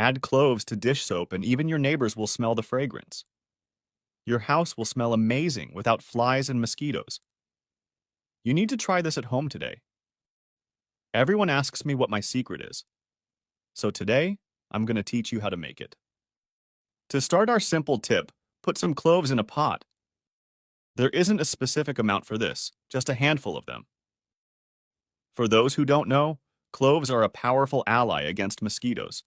Add cloves to dish soap and even your neighbors will smell the fragrance. Your house will smell amazing without flies and mosquitoes. You need to try this at home today. Everyone asks me what my secret is. So today, I'm going to teach you how to make it. To start our simple tip, put some cloves in a pot. There isn't a specific amount for this, just a handful of them. For those who don't know, cloves are a powerful ally against mosquitoes,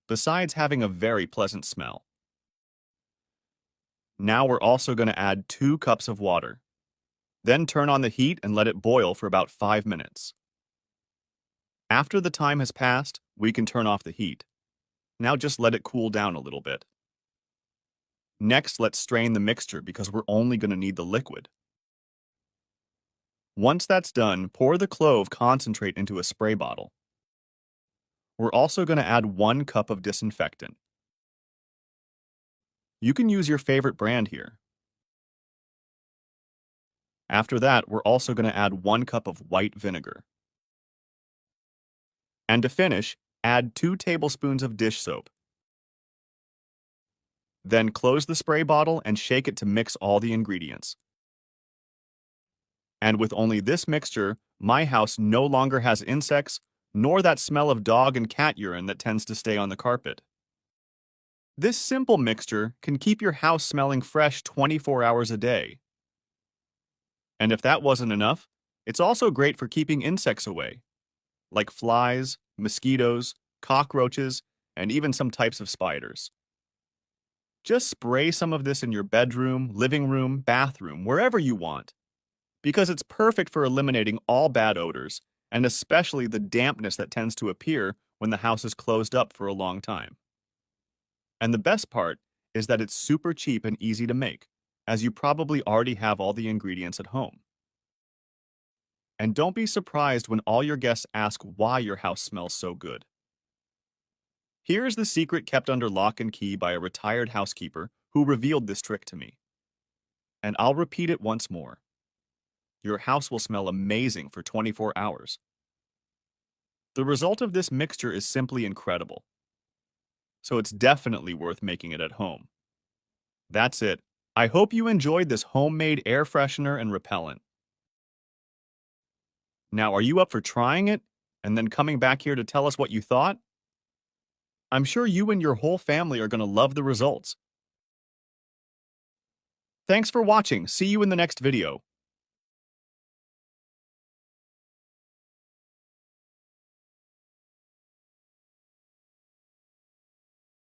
besides having a very pleasant smell. Now we're also going to add 2 cups of water. Then turn on the heat and let it boil for about 5 minutes. After the time has passed, we can turn off the heat. Now just let it cool down a little bit. Next, let's strain the mixture because we're only going to need the liquid. Once that's done, pour the clove concentrate into a spray bottle. We're also going to add 1 cup of disinfectant. You can use your favorite brand here. After that, we're also going to add 1 cup of white vinegar. And to finish, add 2 tablespoons of dish soap. Then close the spray bottle and shake it to mix all the ingredients. And with only this mixture, my house no longer has insects, nor that smell of dog and cat urine that tends to stay on the carpet. This simple mixture can keep your house smelling fresh 24 hours a day. And if that wasn't enough, it's also great for keeping insects away, like flies, mosquitoes, cockroaches, and even some types of spiders. Just spray some of this in your bedroom, living room, bathroom, wherever you want, because it's perfect for eliminating all bad odors, and especially the dampness that tends to appear when the house is closed up for a long time. And the best part is that it's super cheap and easy to make, as you probably already have all the ingredients at home. And don't be surprised when all your guests ask why your house smells so good. Here's the secret kept under lock and key by a retired housekeeper who revealed this trick to me. And I'll repeat it once more. Your house will smell amazing for 24 hours. The result of this mixture is simply incredible. So it's definitely worth making it at home. That's it. I hope you enjoyed this homemade air freshener and repellent. Now, are you up for trying it and then coming back here to tell us what you thought? I'm sure you and your whole family are going to love the results. Thanks for watching. See you in the next video.